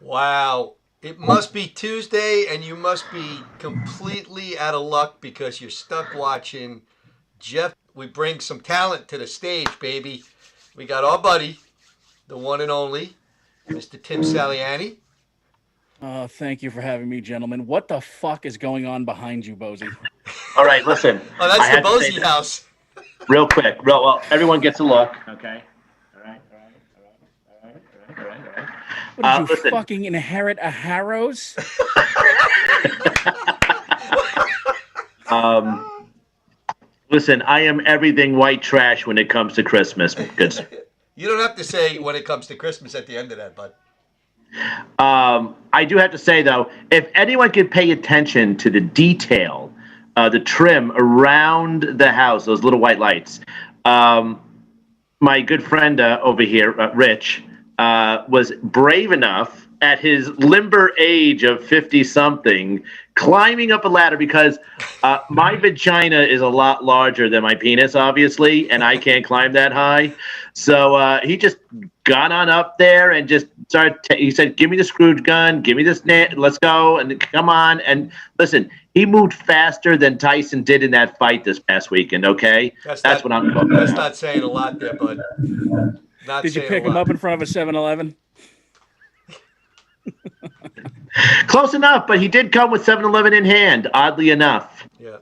Wow. It must be Tuesday, and you must be completely out of luck because you're stuck watching Jeff. We bring some talent to the stage, baby. We got our buddy, the one and only, Mr. Tim Saliani. Thank you for having me, gentlemen. What the fuck is going on behind you, Bozy? All right, listen. Oh, I that's the have to say Bozy this house. real quick. Well, everyone gets a look. Okay. All right. What did you Listen. fucking inherit a Harrows? Listen, I am everything white trash when it comes to Christmas. Good. You don't have to say when it comes to Christmas at the end of that, bud. I do have to say though, if anyone could pay attention to the detail, the trim around the house, those little white lights. My good friend over here, Rich, was brave enough at his limber age of 50 something, climbing up a ladder because my vagina is a lot larger than my penis, obviously, and I can't climb that high. So he just got on up there and just started. He said, "Give me the Scrooge gun. Give me this net. Let's go and come on." And listen, he moved faster than Tyson did in that fight this past weekend. Okay, that's what I'm talking That's about. not saying a lot there, bud. Not Did you saying pick a him lot. up in front of a 7-Eleven? Close enough, but he did come with 7-Eleven in hand. Oddly enough. Yeah.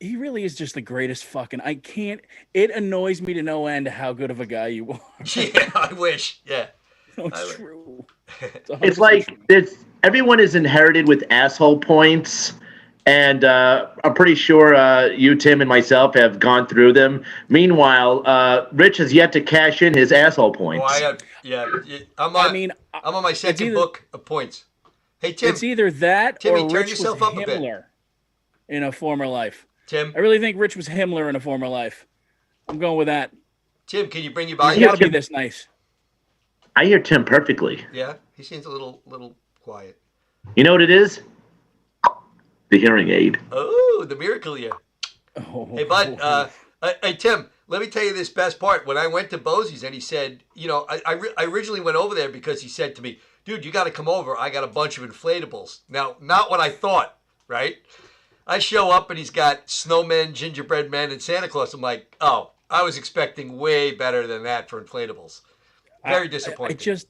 He really is just the greatest fucking. I can't. It annoys me to no end how good of a guy you are. Yeah, I wish. Yeah. No, it's true. It's 100% like true. everyone is inherited with asshole points, and I'm pretty sure you, Tim, and myself have gone through them. Meanwhile, Rich has yet to cash in his asshole Oh, points. I'm I on. mean, I'm on my second either- book of points. Hey, Tim. It's either that Timmy, or turn Rich was yourself up a bit. Himmler in a former life. Tim. I really think Rich was Himmler in a former life. I'm going with that. Tim, can you bring your He's body? got to be this nice. I hear Tim perfectly. Yeah, he seems a little quiet. You know what it is? The hearing aid. Oh, the miracle year. Oh, Hey, bud. Hey, Tim. Let me tell you this best part. When I went to Bosie's and he said, I originally went over there because he said to me, "Dude, you got to come over. I got a bunch of inflatables." Now, not what I thought, right? I show up and he's got snowmen, gingerbread men, and Santa Claus. I'm like, oh, I was expecting way better than that for inflatables. Very disappointed.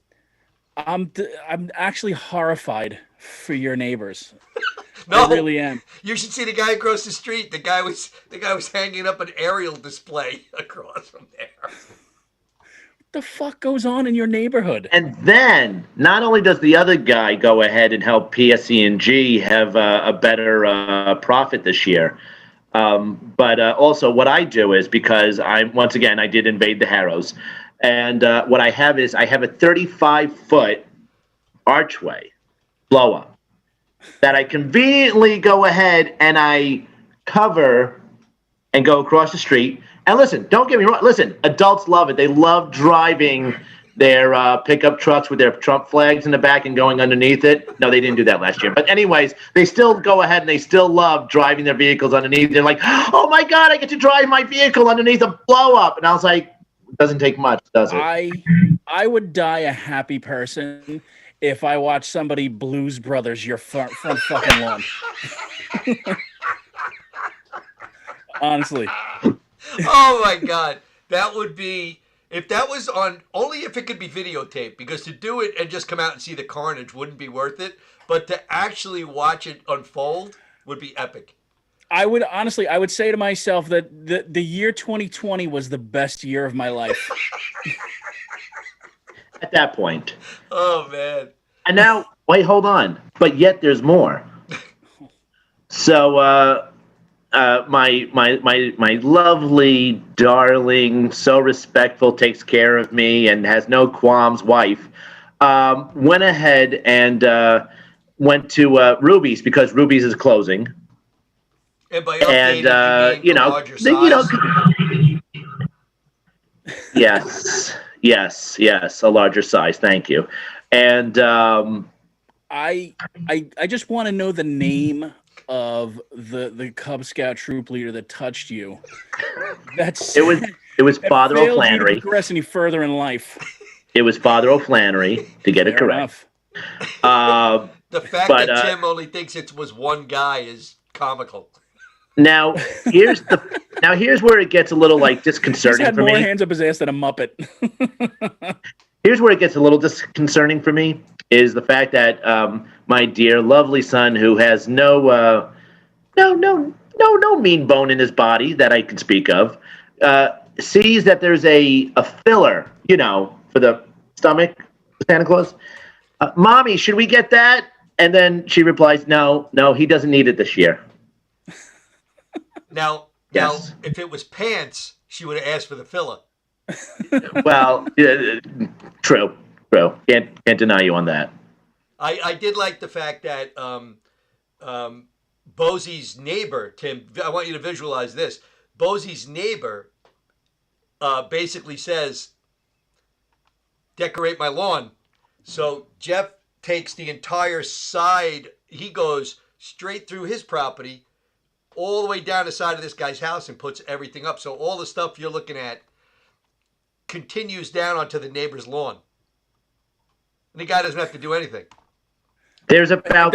I'm actually horrified for your neighbors. No, I really am. You should see the guy across the street. The guy was hanging up an aerial display across from there. What the fuck goes on in your neighborhood? And then, not only does the other guy go ahead and help PSE&G have a better profit this year, but also what I do is, because I did invade the Harrows, and what I have is I have a 35-foot archway blow up that I conveniently go ahead and I cover and go across the street. And listen, don't get me wrong. Listen, adults love it. They love driving their pickup trucks with their Trump flags in the back and going underneath it. No, they didn't do that last year. But anyways, they still go ahead and they still love driving their vehicles underneath. They're like, "Oh my God, I get to drive my vehicle underneath a blow up." And I was like, it doesn't take much, does it? I would die a happy person if I watched somebody Blues Brothers your front fucking lawn. Honestly. Oh my God, that would be, if that was on, only if it could be videotaped, because to do it and just come out and see the carnage wouldn't be worth it, but to actually watch it unfold would be epic. I would say to myself that the year 2020 was the best year of my life. At that point. Oh man. And now, wait, hold on. But yet there's more. So, my lovely, darling, so respectful, takes care of me and has no qualms wife, went ahead and went to Ruby's because Ruby's is closing. And by updating, you mean the larger size? Yes, a larger size. Thank you. And I just want to know the name of the Cub Scout troop leader that touched you. It was Father failed you to O'Flannery. progress any further in life. It was Father O'Flannery, to get it Fair correct. enough. The fact But, that Tim only thinks it was one guy is comical. now here's where it gets a little like He's disconcerting had for more me. hands up his ass than a Muppet. Here's where it gets a little disconcerting for me is the fact that my dear, lovely son, who has no mean bone in his body that I can speak of, sees that there's a filler, for the stomach, Santa Claus. Mommy, should we get that? And then she replies, no, he doesn't need it this year. Now, Yes. if it was pants, she would have asked for the filler. Well, true. Can't deny you on that. I did like the fact that Bosie's neighbor, Tim, I want you to visualize this. Bosie's neighbor basically says, decorate my lawn. So Jeff takes the entire side. He goes straight through his property, all the way down the side of this guy's house and puts everything up. So all the stuff you're looking at continues down onto the neighbor's lawn. And the guy doesn't have to do anything. There's about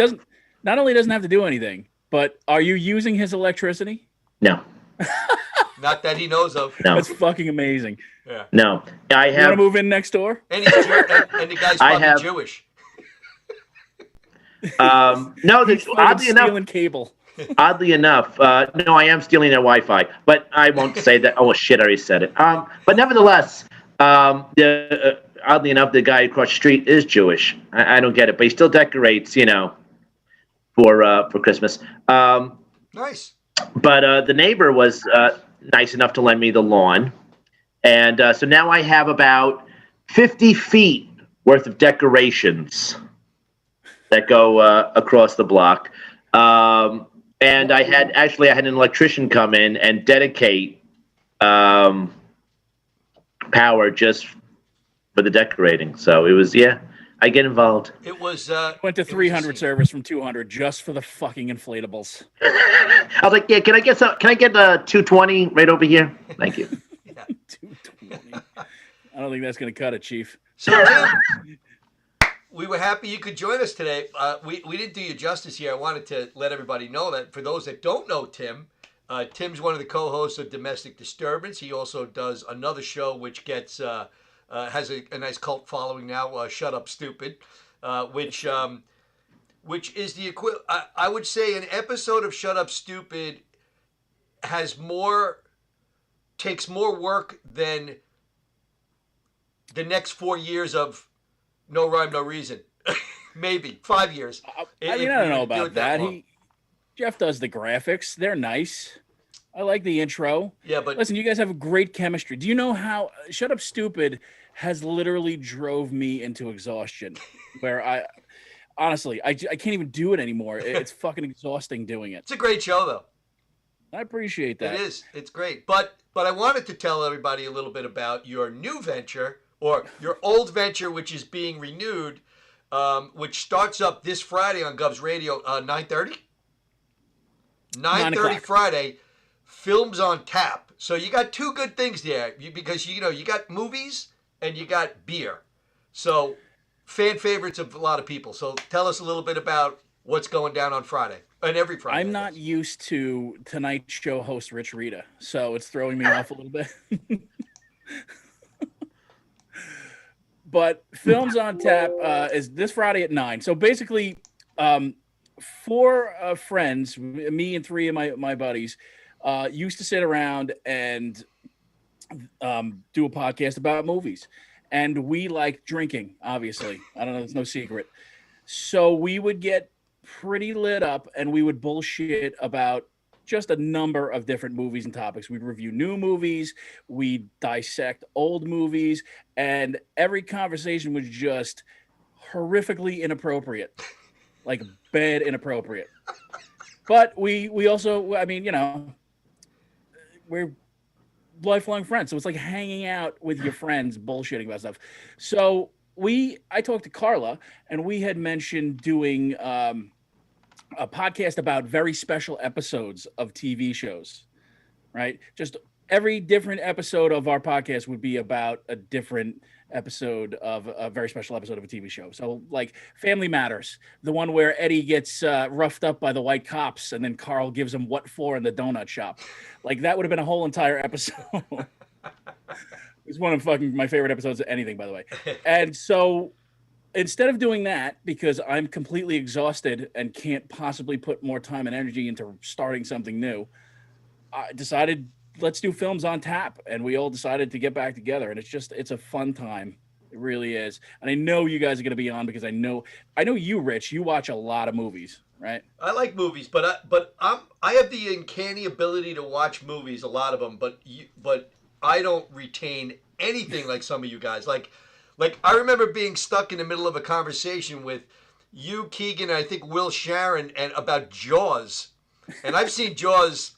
Not only doesn't have to do anything, but are you using his electricity? no. Not that he knows of. No. That's fucking amazing. Yeah. No. I You want to have move in next door? And, and the guy's probably Jewish. no. He's stealing cable. Oddly enough, no, I am stealing their Wi-Fi, but I won't say that. Oh shit, I already said it. But nevertheless, oddly enough, the guy across the street is Jewish. I don't get it, but he still decorates, for Christmas. Nice. But the neighbor was nice enough to lend me the lawn, and so now I have about 50 feet worth of decorations that go across the block. And I had an electrician come in and dedicate power just for the decorating. So it was, I get involved. It was Went to 300 service from 200 just for the fucking inflatables. I was like, yeah, can I get 220 right over here? Thank you. 220. I don't think that's going to cut it, Chief. So Tim, we were happy you could join us today. We didn't do you justice here. I wanted to let everybody know that for those that don't know Tim, Tim's one of the co-hosts of Domestic Disturbance. He also does another show which gets has a nice cult following now, Shut Up Stupid, which is the equivalent. I would say an episode of Shut Up Stupid takes more work than the next 4 years of No Rhyme, No Reason. Maybe 5 years. I don't know about that. Jeff does the graphics. They're nice. I like the intro. Yeah, but listen, you guys have great chemistry. Do you know how Shut Up Stupid has literally drove me into exhaustion? Where I honestly can't even do it anymore. It's fucking exhausting doing it. It's a great show, though. I appreciate that. It is. It's great. But I wanted to tell everybody a little bit about your new venture, or your old venture, which is being renewed, which starts up this Friday on Govs Radio, 9:30? 9:30 Friday, Films on Tap. So you got two good things there, because you got movies and you got beer. So fan favorites of a lot of people. So tell us a little bit about what's going down on Friday, and every Friday. I'm not used to Tonight Show host Rich Rita, so it's throwing me off a little bit. But Films on Tap is this Friday at 9. So basically, 4 friends, me and 3 of my buddies, used to sit around and do a podcast about movies. And we like drinking, obviously. I don't know, it's no secret. So we would get pretty lit up and we would bullshit about just a number of different movies and topics. We'd review new movies, we'd dissect old movies, and every conversation was just horrifically inappropriate. Like bad inappropriate. But we also, I mean, we're lifelong friends. So it's like hanging out with your friends, bullshitting about stuff. So I talked to Carla, and we had mentioned doing a podcast about very special episodes of TV shows, right? Just every different episode of our podcast would be about a different episode of a very special episode of a TV show. So, like Family Matters, the one where Eddie gets roughed up by the white cops, and then Carl gives him what for in the donut shop. Like that would have been a whole entire episode. It's one of fucking my favorite episodes of anything, by the way. And so, instead of doing that, because I'm completely exhausted and can't possibly put more time and energy into starting something new, I decided let's do Films on Tap, and we all decided to get back together, and it's a fun time. It really is. And I know you guys are going to be on because I know you, Rich, you watch a lot of movies, right? I like movies, but I have the uncanny ability to watch movies, a lot of them, but I don't retain anything like some of you guys. Like I remember being stuck in the middle of a conversation with you, Keegan, and I think Will Sharon, and about Jaws. And I've seen Jaws,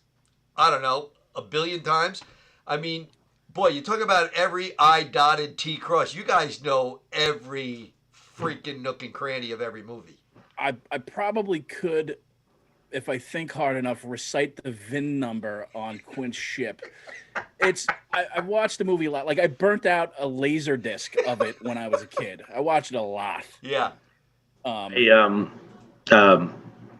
I don't know, a billion times. I mean, boy, you talk about every I dotted, T crossed. You guys know every freaking nook and cranny of every movie. I probably could, if I think hard enough, recite the VIN number on Quint's ship. I watched the movie a lot. Like I burnt out a laser disc of it when I was a kid. I watched it a lot. Yeah.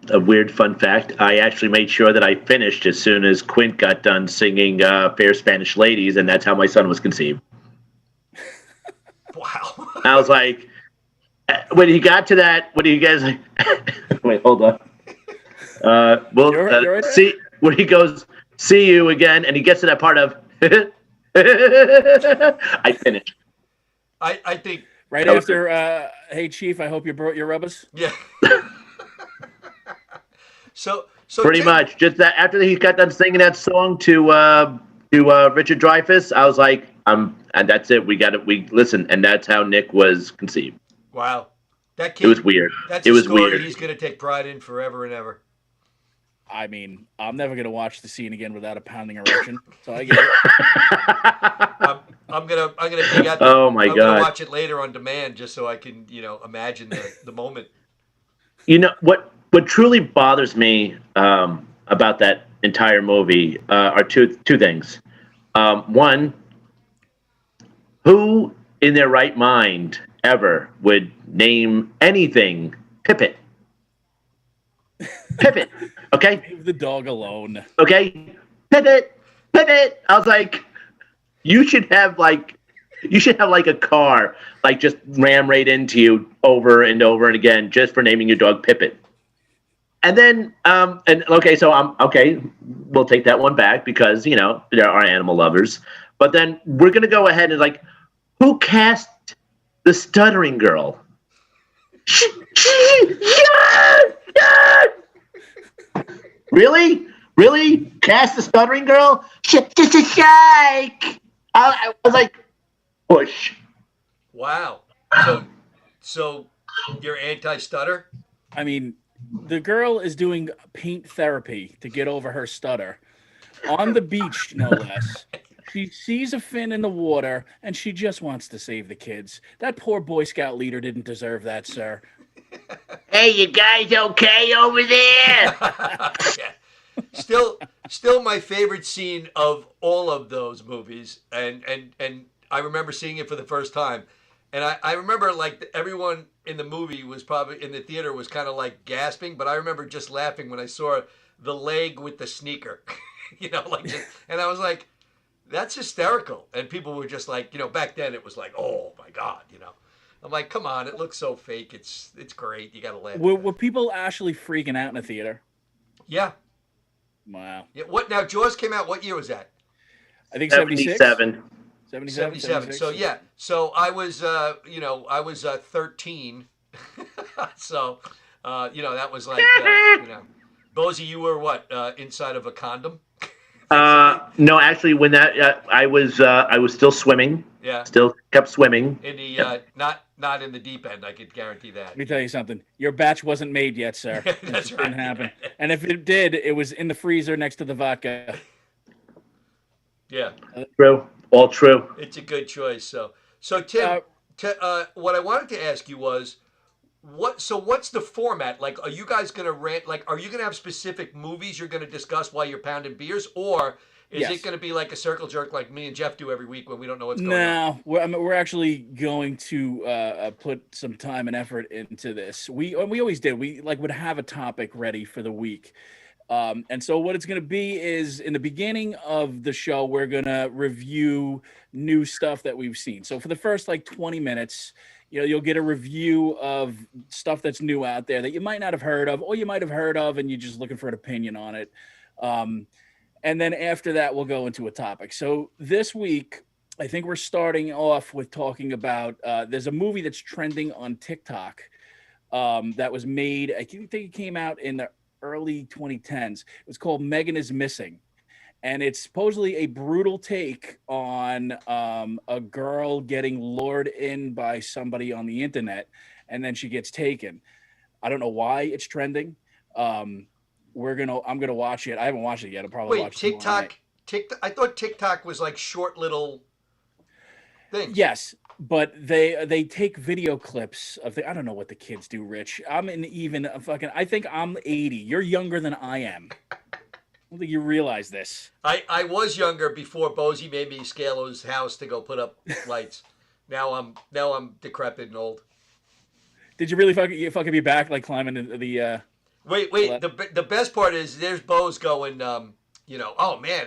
A weird fun fact, I actually made sure that I finished as soon as Quint got done singing Fair Spanish Ladies, and that's how my son was conceived. Wow. I was like, when he got to that, what do you guys like? Wait, hold on. You're right see, when he goes, see you again, and he gets to that part of, I finished. I think. Right after, hey, Chief, I hope you brought your rubbers. Yeah. So pretty much just that after he got done singing that song to Richard Dreyfuss, I was like, and that's it. We listen, and that's how Nick was conceived. Wow, that kid. It was weird. That's it a was story weird. He's gonna take pride in forever and ever. I mean, I'm never gonna watch the scene again without a pounding erection. So I get it. I'm gonna dig out. Oh my I'm God. gonna watch it later on demand just so I can imagine the moment. You know what truly bothers me about that entire movie are two things. One, who in their right mind ever would name anything Pippet? Pippet, okay? Leave the dog alone. Okay? Pippet! I was like, you should have like a car like just ram right into you over and over and again just for naming your dog Pippet. And then we'll take that one back because there are animal lovers. But then we're gonna go ahead and like, who cast the stuttering girl? Really? Cast the stuttering girl? Just a shake. I was like, push. Wow. So you're anti-stutter? I mean, the girl is doing paint therapy to get over her stutter on the beach, no less. She sees a fin in the water and she just wants to save the kids. That poor Boy Scout leader didn't deserve that, sir. Hey, you guys okay over there? Yeah. Still my favorite scene of all of those movies, and I remember seeing it for the first time, and I remember like everyone in the movie was probably in the theater was kind of like gasping, but I remember just laughing when I saw the leg with the sneaker, and I was like, that's hysterical, and people were just like, back then it was like, oh my God, I'm like, come on, it looks so fake, it's great, you gotta laugh. Were people actually freaking out in the theater? Yeah. Wow. Yeah. What now? Jaws came out. What year was that? I think 76. 77. 77. So yeah. So I was, I was 13. So, that was like, Bozy, you were what? Inside of a condom? No, actually, when that I was still swimming. Yeah. Still kept swimming. In the not in the deep end. I could guarantee that. Let me tell you something. Your batch wasn't made yet, sir. That's It right. didn't happen. And if it did, it was in the freezer next to the vodka. Yeah. True. All true. It's a good choice. So Tim, what I wanted to ask you was, what's the format? Like, are you guys gonna rant? Like, are you gonna have specific movies you're gonna discuss while you're pounding beers, or is it Yes. gonna be like a circle jerk like me and Jeff do every week when we don't know what's going on? No, we're actually going to put some time and effort into this. We always did. We like would have a topic ready for the week. And so what it's going to be is in the beginning of the show, we're going to review new stuff that we've seen. So for the first like 20 minutes, you'll get a review of stuff that's new out there that you might not have heard of, or you might have heard of, and you're just looking for an opinion on it. And then after that, we'll go into a topic. So this week, I think we're starting off with talking about, there's a movie that's trending on TikTok that was made, I think it came out in the early 2010s. It was called Megan is Missing. And it's supposedly a brutal take on a girl getting lured in by somebody on the internet, and then she gets taken. I don't know why it's trending. I'm gonna watch it. I haven't watched it yet. I'll probably Wait, watch it tomorrow night. TikTok. I thought TikTok was like short little things. Yes, but they take video clips of I don't know what the kids do, Rich. I think I'm 80. You're younger than I am. I don't think you realize this. I was younger before Bozy made me scale his house to go put up lights. Now I'm decrepit and old. Did you really fucking be back like climbing the Wait. The best part is there's Bose going, oh man,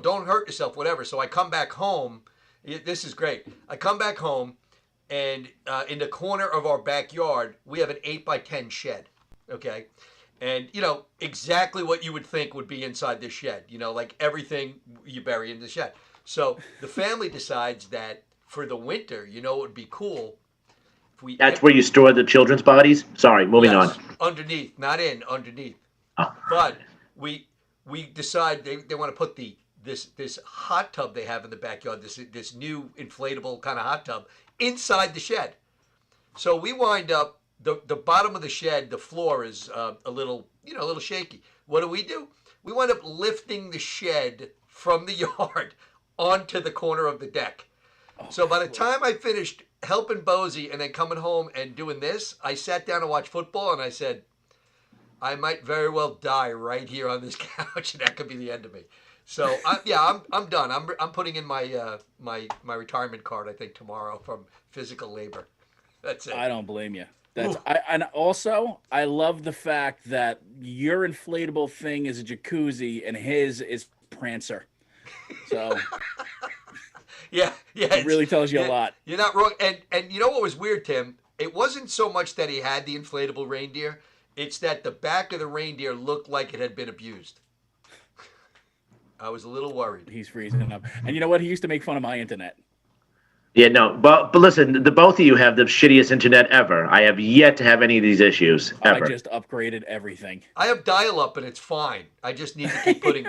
don't hurt yourself, whatever. So I come back home. This is great. I come back home, and in the corner of our backyard, we have an 8x10 shed. Okay. And, exactly what you would think would be inside this shed, like everything you bury in the shed. So the family decides that for the winter, it would be cool. That's where you store the children's bodies? Sorry, moving on. Underneath, not in, underneath. Oh. But we decide they want to put this hot tub they have in the backyard, this new inflatable kind of hot tub, inside the shed. So we wind up, the bottom of the shed, the floor is a little shaky. What do? We wind up lifting the shed from the yard onto the corner of the deck. So by the time I finished helping Bozy and then coming home and doing this, I sat down to watch football and I said, I might very well die right here on this couch, and that could be the end of me. So I'm done. I'm putting in my my retirement card, I think, tomorrow from physical labor. That's it. I don't blame you. And also I love the fact that your inflatable thing is a jacuzzi and his is Prancer. So yeah, it really tells you a lot. You're not wrong. And you know what was weird, Tim? It wasn't so much that he had the inflatable reindeer. It's that the back of the reindeer looked like it had been abused. I was a little worried. He's freezing up. And you know what? He used to make fun of my internet. Yeah, no, but listen, the both of you have the shittiest internet ever. I have yet to have any of these issues ever. I just upgraded everything. I have dial-up and it's fine. I just need to keep putting.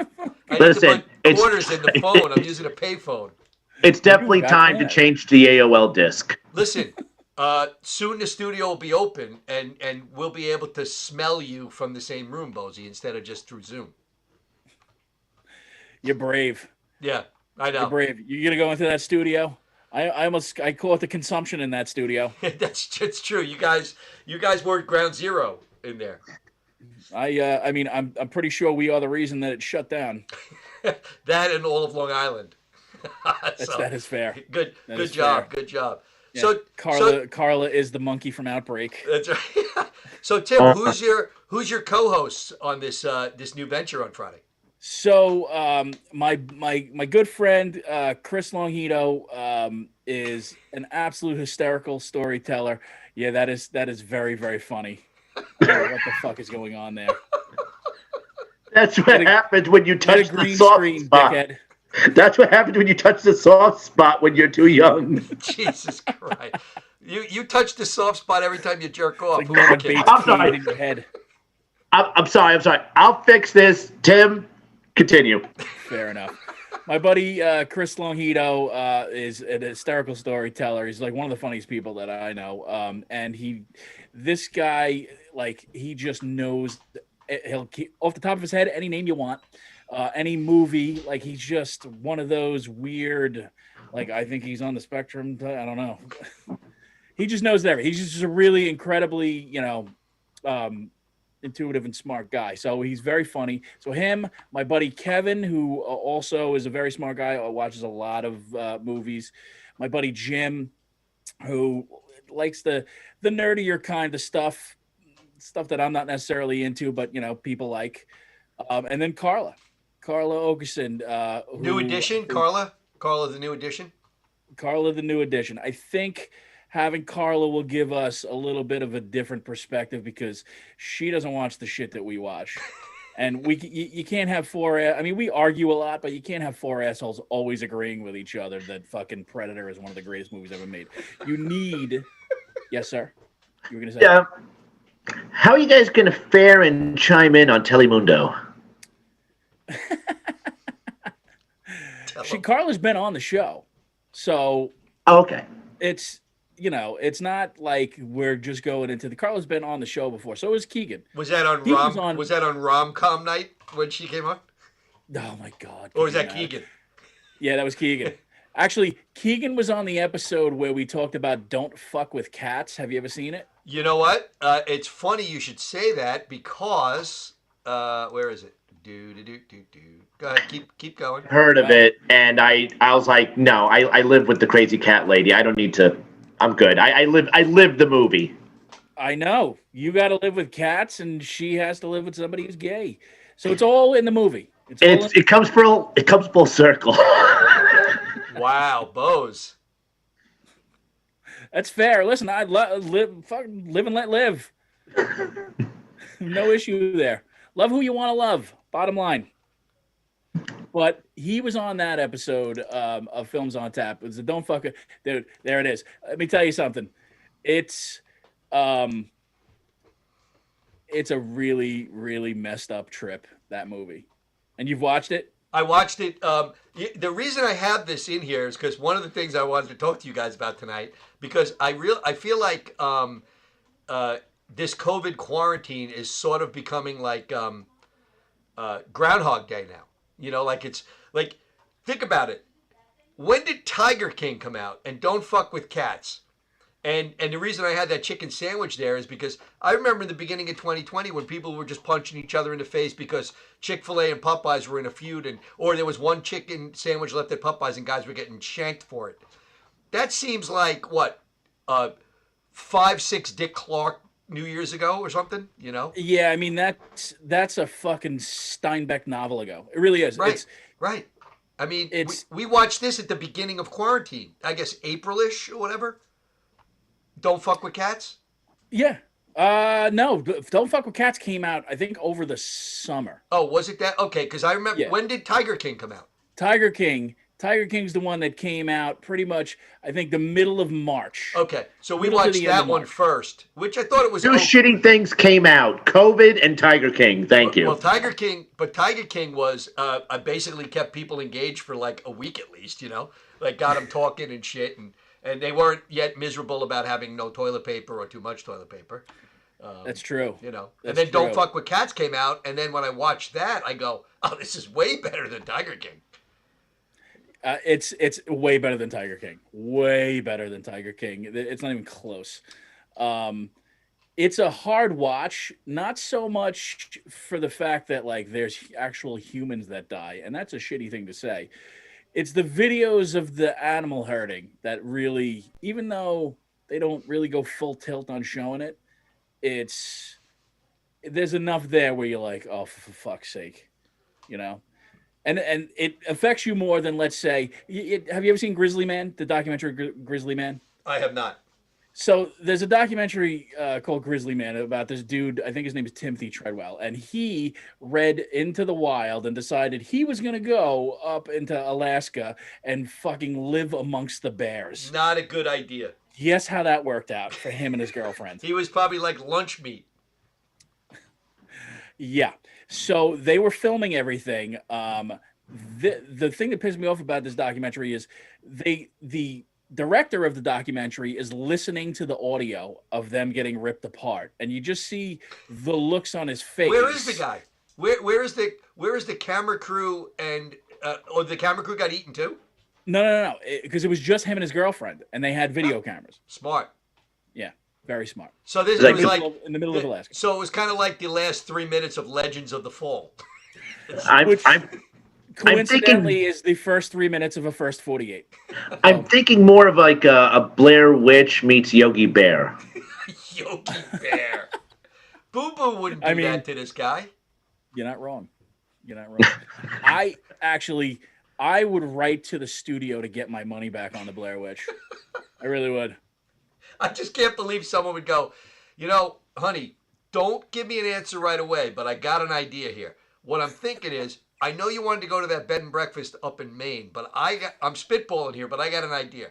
Listen, quarters in the phone. I'm using a payphone. It's definitely time to change the AOL disk. Listen, soon the studio will be open and we'll be able to smell you from the same room, Bozy, instead of just through Zoom. You're brave. Yeah, I know. You're brave. You're gonna go into that studio. I call it the consumption in that studio. That's true. You guys were at ground zero in there. I mean, I'm pretty sure we are the reason that it shut down. That and all of Long Island. That is fair. Good job. Fair. Good job. Yeah, So Carla is the monkey from Outbreak. That's right. So Tim, who's your co-host on this new venture on Friday? So my good friend Chris Longito is an absolute hysterical storyteller. Yeah, that is very, very funny. I don't know what the fuck is going on there? That's what happens when you touch the soft spot. Dickhead. That's what happens when you touch the soft spot when you're too young. Jesus Christ! You touch the soft spot every time you jerk off. It's like Norman Bates I'm sorry. in your head. I'm sorry. I'll fix this. Tim, continue. Fair enough. My buddy Chris Longito is an hysterical storyteller. He's like one of the funniest people that I know. And this guy, like, he just knows. He'll keep off the top of his head any name you want, any movie. Like, he's just one of those weird. Like, I think he's on the spectrum. I don't know. He just knows everything. He's just a really incredibly, intuitive and smart guy. So he's very funny. So him, my buddy Kevin, who also is a very smart guy, watches a lot of movies. My buddy Jim, who likes the nerdier kind of stuff that I'm not necessarily into, but people like. And then Carla Ogerson, New edition, Carla. Carla, the new edition. Carla, the new edition. I think having Carla will give us a little bit of a different perspective because she doesn't watch the shit that we watch. And you can't have we argue a lot, but you can't have four assholes always agreeing with each other that fucking Predator is one of the greatest movies ever made. You need, yes, sir. You were gonna say? Yeah. How are you guys gonna fare and chime in on Telemundo? Carla's been on the show, so Okay. It's not like we're just going into the. Carla's been on the show before, so was Keegan. Was that on Was that on rom-com night when she came on? Oh my God! Or was that Keegan? Yeah, that was Keegan. Actually, Keegan was on the episode where we talked about don't fuck with cats. Have you ever seen it? You know what? It's funny you should say that because where is it? Do. Go ahead, keep going. Heard of it, and I was like, no, I live with the crazy cat lady. I don't need to. I'm good. I live the movie. I know. You got to live with cats, and she has to live with somebody who's gay. So it's all in the movie. It comes full circle. Wow, Bose. That's fair. Listen, I fucking live and let live. No issue there. Love who you want to love. Bottom line. But he was on that episode of Films on Tap. It was a don't fuck it. Dude, there it is. Let me tell you something. It's a really, really messed up trip, that movie. And you've watched it? I watched it. The reason I have this in here is because one of the things I wanted to talk to you guys about tonight, because I feel like this COVID quarantine is sort of becoming like Groundhog Day now. It's like, think about it. When did Tiger King come out and Don't Fuck with Cats? And the reason I had that chicken sandwich there is because I remember in the beginning of 2020 when people were just punching each other in the face because Chick-fil-A and Popeyes were in a feud, or there was one chicken sandwich left at Popeyes and guys were getting shanked for it. That seems like, what, 5-6 Dick Clark New Year's ago or something, Yeah, I mean, that's a fucking Steinbeck novel ago. It really is. Right, right. I mean, we watched this at the beginning of quarantine. I guess April-ish or whatever. Don't Fuck with Cats? Yeah. No, Don't Fuck with Cats came out, I think, over the summer. Oh, was it that? Okay, because I remember. Yeah. When did Tiger King come out? Tiger King's the one that came out pretty much, I think, the middle of March. Okay, so we watched that one first, which I thought it was. Two shitty things came out: COVID and Tiger King. Thank you. Well, Tiger King was I basically kept people engaged for like a week at least. Like got them talking and shit, and they weren't yet miserable about having no toilet paper or too much toilet paper. That's true. And then Don't Fuck with Cats came out, and then when I watched that, I go, "Oh, this is way better than Tiger King." It's way better than Tiger King. Way better than Tiger King. It's not even close. It's a hard watch, not so much for the fact that like there's actual humans that die, and that's a shitty thing to say. It's the videos of the animal herding that really, even though they don't really go full tilt on showing it, there's enough there where you're like, oh, for fuck's sake, And it affects you more than, let's say, have you ever seen Grizzly Man, the documentary Grizzly Man? I have not. So there's a documentary called Grizzly Man about this dude, I think his name is Timothy Treadwell, and he read into the wild and decided he was going to go up into Alaska and fucking live amongst the bears. Not a good idea. Guess how that worked out for him and his girlfriend. He was probably like lunch meat. Yeah. So they were filming everything. The thing that pissed me off about this documentary is the director of the documentary is listening to the audio of them getting ripped apart, and you just see the looks on his face. Where is the guy? Where is the camera crew and or the camera crew got eaten too? No, because it was just him and his girlfriend, and they had video cameras. Smart. Yeah, very smart. So this Like it was like In the middle of Alaska. So it was kind of like the last 3 minutes of Legends of the Fall. Which I'm coincidentally thinking, is the first 3 minutes of a first 48. I'm thinking more of like a Blair Witch meets Yogi Bear. Yogi Bear. Boo Boo wouldn't do I mean- that to this guy. You're not wrong. You're not wrong. I would write to the studio to get my money back on the Blair Witch. I really would. I just can't believe someone would go, honey, don't give me an answer right away, but I got an idea here. What I'm thinking is, I know you wanted to go to that bed and breakfast up in Maine, but I'm spitballing here, but I got an idea.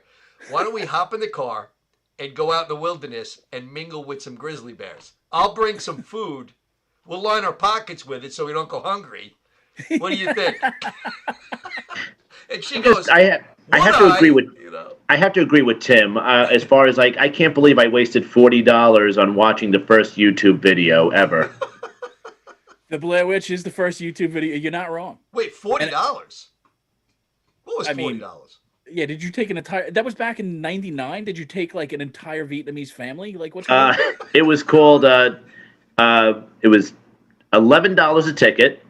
Why don't we hop in the car and go out in the wilderness and mingle with some grizzly bears? I'll bring some food. We'll line our pockets with it so we don't go hungry. What do you think? And she goes, I have to agree with you know. I have to agree with Tim as far as like I can't believe I wasted $40 on watching the first YouTube video ever. The Blair Witch is the first YouTube video. You're not wrong. Wait, $40? What was I $40? mean, Yeah, did you take an entire? That was back in '99. Did you take like an entire Vietnamese family? Like what's going on? It was called it was $11 a ticket.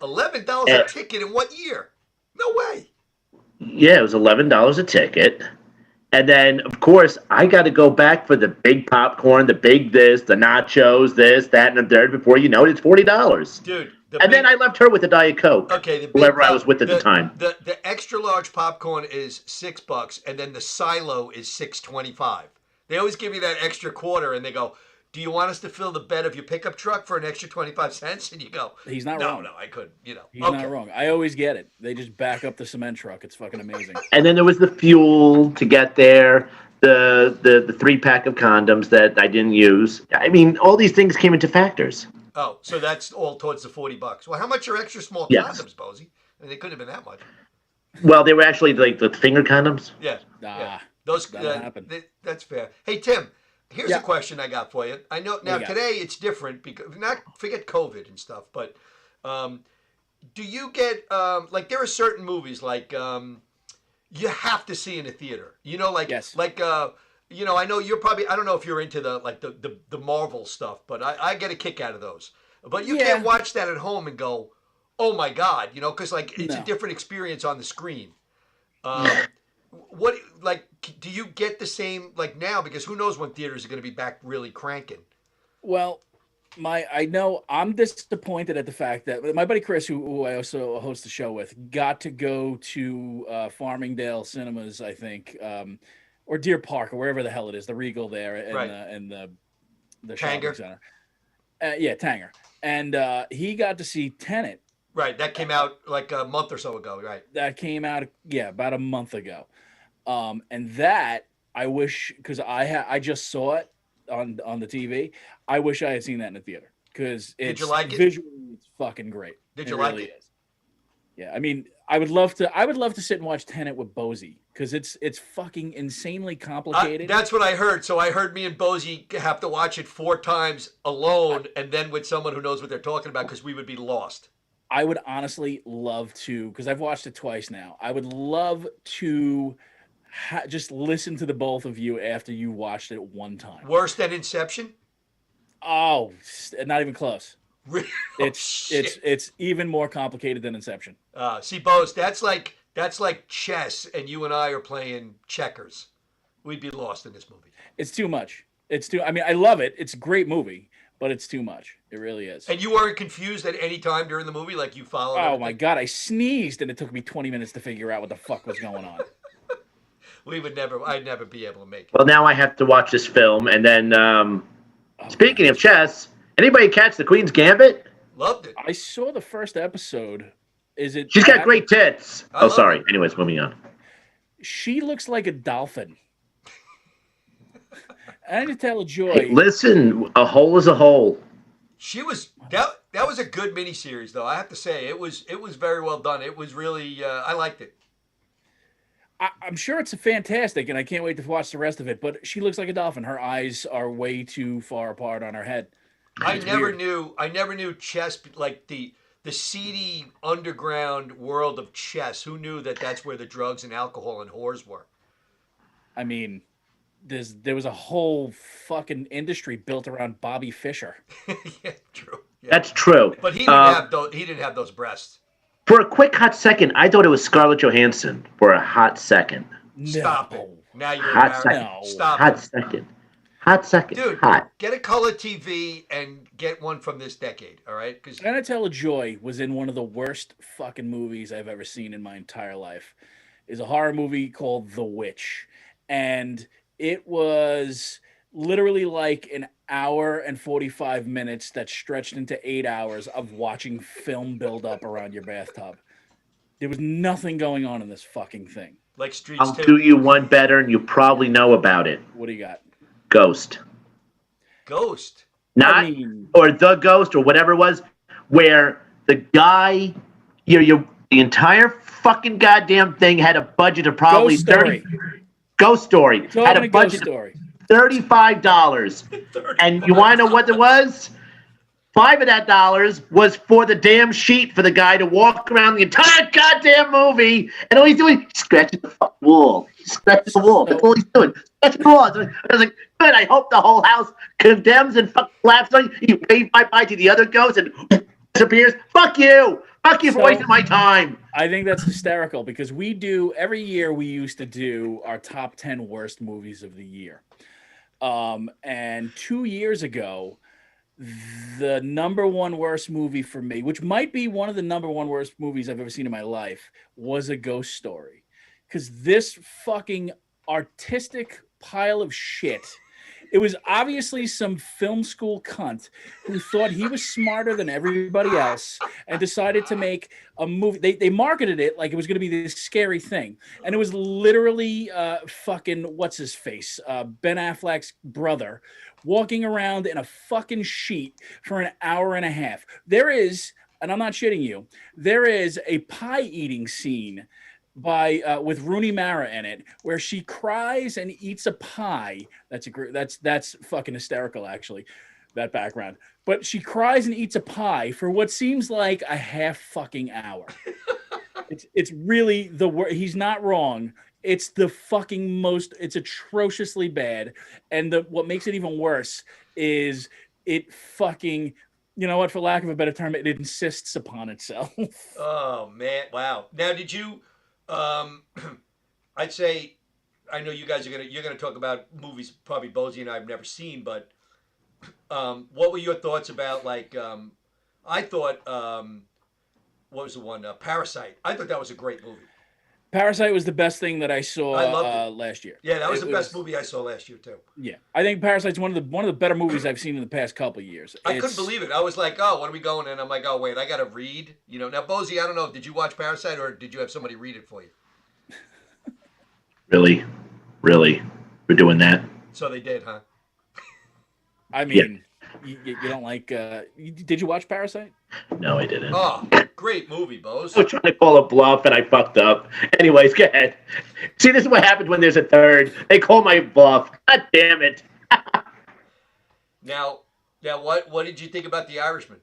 $11 a ticket in what year? No way. Yeah, it was $11 a ticket. And then, of course, I got to go back for the big popcorn, the big this, the nachos, this, that, and the third. Before you know it, it's $40. Dude. Then I left her with a Diet Coke. Okay, whoever I was with at the time. The extra large popcorn is $6, and then the silo is $6.25. They always give you that extra quarter, and they go, "Do you want us to fill the bed of your pickup truck for an extra 25 cents?" And you go, He's not no, wrong. No, I couldn't. He's okay. not wrong. I always get it. They just back up the cement truck. It's fucking amazing. And then there was the fuel to get there, the 3-pack of condoms that I didn't use. I mean, all these things came into factors. Oh, so that's all towards the $40. Well, how much are extra small Yes. condoms, Bozy? I mean, they couldn't have been that much. Well, they were actually like the finger condoms. Yeah. Nah, yeah. Those that'll happen. That's fair. Hey, Tim, here's Yeah. a question I got for you. I know now you got? today it's different because forget COVID and stuff, but do you get like there are certain movies like you have to see in a theater. Yes. I know you're probably I don't know if you're into the Marvel stuff, but I get a kick out of those. But you can't watch that at home and go, "Oh my God," because like it's a different experience on the screen. What do you get the same like now? Because who knows when theaters are going to be back really cranking? Well, I know I'm disappointed at the fact that my buddy Chris, who I also host the show with, got to go to Farmingdale Cinemas, I think, or Deer Park, or wherever the hell it is, the Regal there, and the shopping Tanger? center. Yeah, Tanger, and he got to see Tenet. Right, that came out like a month or so ago, right? That came out, about a month ago, and that I wish because I just saw it on the TV. I wish I had seen that in the theater because it's you like it? visually it's fucking great. Did you like it? Is. Yeah, I mean, I would love to sit and watch Tenet with Bozy because it's fucking insanely complicated. That's what I heard. So I heard me and Bozy have to watch it 4 times alone, and then with someone who knows what they're talking about, because we would be lost. I would honestly love to, because I've watched it twice now. I would love to just listen to the both of you after you watched it one time. Worse than Inception? Oh, not even close. Really? It's even more complicated than Inception. See, Bose, that's like chess, and you and I are playing checkers. We'd be lost in this movie. It's too much. I mean, I love it. It's a great movie, but it's too much. It really is. And you weren't confused at any time during the movie, like you followed. Oh everything? my God! I sneezed, and it took me 20 minutes to figure out what the fuck was going on. I'd never be able to make it. Well, now I have to watch this film, and then speaking of chess, anybody catch the Queen's Gambit? Loved it. I saw the first episode. Is it? She's got great tits. I Oh, love sorry. it. Anyways, moving on. She looks like a dolphin. I need to tell a joy. Hey, listen, a hole is a hole. She was that was a good miniseries, though. I have to say it was very well done. It was really I liked it. I'm sure it's fantastic, and I can't wait to watch the rest of it. But she looks like a dolphin. Her eyes are way too far apart on her head. I never weird. knew chess, like the seedy underground world of chess. Who knew that that's where the drugs and alcohol and whores were? I mean, there was a whole fucking industry built around Bobby Fischer. Yeah, true. Yeah. That's true. But he didn't have those. He didn't have those breasts. For a quick hot second, I thought it was Scarlett Johansson for a hot second. Stop No. it. Now you're Hot embarrassed. second. No. Stop Hot it. second. Hot second. Dude, Hot. get a color TV and get one from this decade, all right? Because Donatella Joy was in one of the worst fucking movies I've ever seen in my entire life. Is a horror movie called The Witch, and it was literally like an hour and 45 minutes that stretched into 8 hours of watching film build up around your bathtub. There was nothing going on in this fucking thing. like Streets I'll 2. do you one better, and you probably know about it. What do you got? Ghost. Ghost. Not I mean, or The Ghost or whatever it was, where the guy, the entire fucking goddamn thing had a budget of probably Ghost Story. Ghost Story It's had all a a ghost budget of story. $35, and you want to know what it was? $5 of that dollars was for the damn sheet for the guy to walk around the entire goddamn movie, and all he's doing, he's scratching the fucking wall. He's scratching the wall. That's all he's doing. Scratching the wall. I was like, good. I hope the whole house condemns and fucking laughs. You wave bye to the other ghost and disappears. Fuck you. Fuck you for So- wasting my time. I think that's hysterical because we do every year. We used to do our top 10 worst movies of the year, and 2 years ago, the number one worst movie for me, which might be one of the number one worst movies I've ever seen in my life, was A Ghost Story, because this fucking artistic pile of shit. It was obviously some film school cunt who thought he was smarter than everybody else and decided to make a movie. They marketed it like it was going to be this scary thing. And it was literally fucking, what's his face? Ben Affleck's brother walking around in a fucking sheet for an hour and a half. There is, and I'm not shitting you, there is a pie eating scene with Rooney Mara in it, where she cries and eats a pie. That's fucking hysterical, actually, that background. But she cries and eats a pie for what seems like a half fucking hour. It's really the word. He's not wrong. It's the fucking most. It's atrociously bad, and what makes it even worse is it fucking. You know what? For lack of a better term, it insists upon itself. Oh man! Wow. Now, did you? I'd say, I know you guys you're gonna talk about movies probably Bozy and I have never seen, but what were your thoughts about I thought what was the one Parasite? I thought that was a great movie. Parasite was the best thing that I saw I loved it. last year. Yeah, that was the best movie I saw last year too. Yeah, I think Parasite's one of the better movies I've seen in the past couple of years. I couldn't believe it. I was like, oh, when are we going? And I'm like, oh wait, I gotta read. Now Bozy, I don't know, did you watch Parasite or did you have somebody read it for you? Really? We're doing that? So they did, huh? I mean, you don't like? Did you watch Parasite? No, I didn't. Oh, great movie, Bose. I was trying to call a bluff and I fucked up. Anyways, go ahead. See, this is what happens when there's a third. They call my bluff. God damn it. Now, what did you think about The Irishman?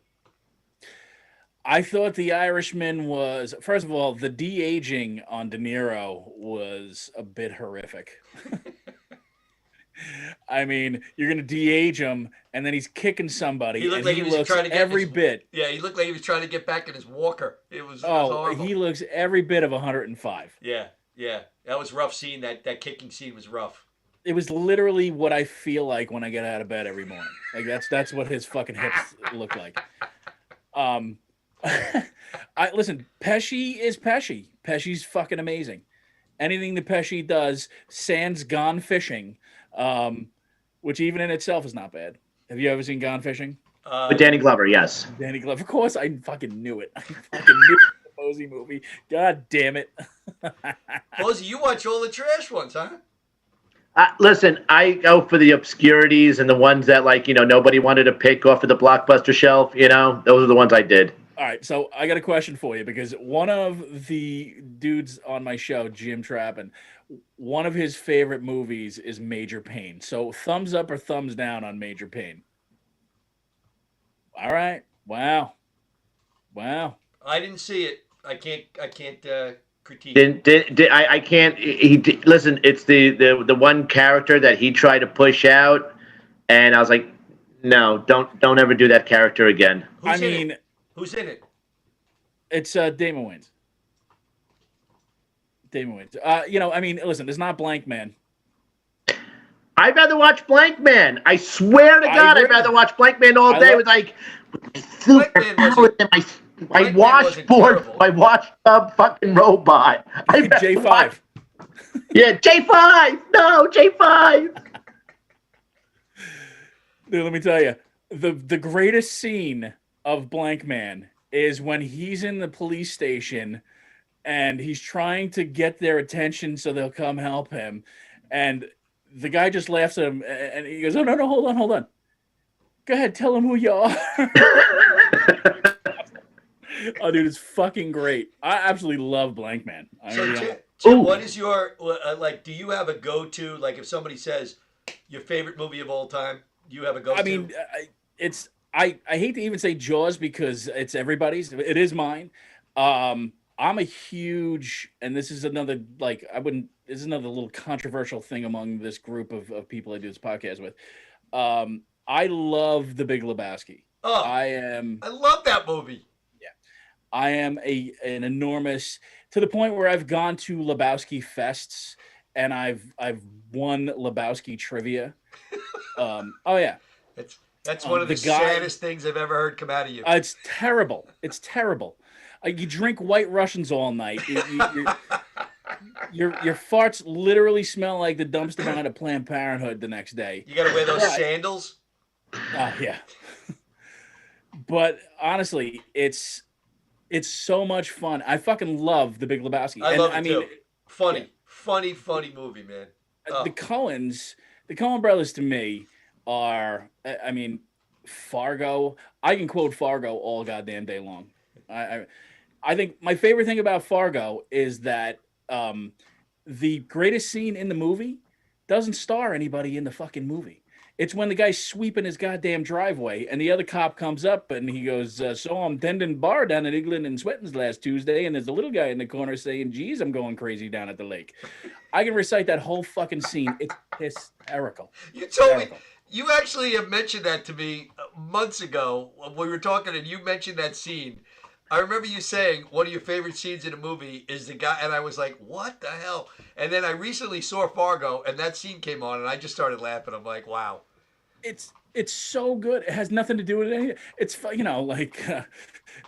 I thought The Irishman was, first of all, the de-aging on De Niro was a bit horrific. I mean, you're going to de-age him, and then he's kicking somebody, He looked and like he he was looks trying to get every his- bit. Yeah, he looked like he was trying to get back in his walker. It was Oh, horrible. he looks every bit of 105. Yeah. That was rough scene. That kicking scene was rough. It was literally what I feel like when I get out of bed every morning. Like that's what his fucking hips look like. Listen, Pesci is Pesci. Pesci's fucking amazing. Anything that Pesci does, sans Gone Fishing, which even in itself is not bad. Have you ever seen Gone Fishing? With Danny Glover, yes. Danny Glover. Of course, I fucking knew it. I fucking knew it. The Posey movie. God damn it. Bozy, you watch all the trash ones, huh? Listen, I go for the obscurities and the ones that, nobody wanted to pick off of the blockbuster shelf. Those are the ones I did. All right, so I got a question for you because one of the dudes on my show, Jim Trappin, one of his favorite movies is Major Payne. So thumbs up or thumbs down on Major Payne? All right. Wow. I didn't see it. I can't critique. I can't. Listen. It's the one character that he tried to push out, and I was like, no, don't ever do that character again. Who's in it? Who's in it? It's Damon Wayans. Damon Wayans. I mean, listen, it's not Blank Man. I'd rather watch Blank Man. I swear to God, I'd rather watch Blank Man all day with like super powers and my washboard, my washtub fucking robot. J5. Yeah, J5. No, J5. Dude, let me tell you, the greatest scene of Blank Man is when he's in the police station and he's trying to get their attention so they'll come help him, and the guy just laughs at him, and he goes, "Oh no, hold on. Go ahead, tell him who you are." Oh, dude, it's fucking great. I absolutely love Blank Man. Tim, what is your like? Do you have a go-to? Like, if somebody says your favorite movie of all time, do you have a go-to? I mean, I hate to even say Jaws because it's everybody's. It is mine. I'm a huge, and this is another this is another little controversial thing among this group of people I do this podcast with. I love The Big Lebowski. Oh, I love that movie. Yeah, I am an enormous, to the point where I've gone to Lebowski fests and I've won Lebowski trivia. Oh yeah, that's one of the saddest things I've ever heard come out of you. It's terrible. It's terrible. You drink White Russians all night. Your farts literally smell like the dumpster behind a Planned Parenthood the next day. You got to wear those sandals. Yeah. But honestly, it's so much fun. I fucking love The Big Lebowski. I love it too. Funny movie, man. The Coen brothers to me are, I mean, Fargo. I can quote Fargo all goddamn day long. I think my favorite thing about Fargo is that the greatest scene in the movie doesn't star anybody in the fucking movie. It's when the guy's sweeping his goddamn driveway and the other cop comes up and he goes, so I'm tending bar down at England and Swetton's last Tuesday, and there's a little guy in the corner saying, geez, I'm going crazy down at the lake. I can recite that whole fucking scene. It's hysterical. You told me, you actually have mentioned that to me months ago when we were talking, and you mentioned that scene. I remember you saying one of your favorite scenes in a movie is the guy, and I was like, what the hell? And then I recently saw Fargo, and that scene came on, and I just started laughing. I'm like, wow. It's so good. It has nothing to do with anything. It's, and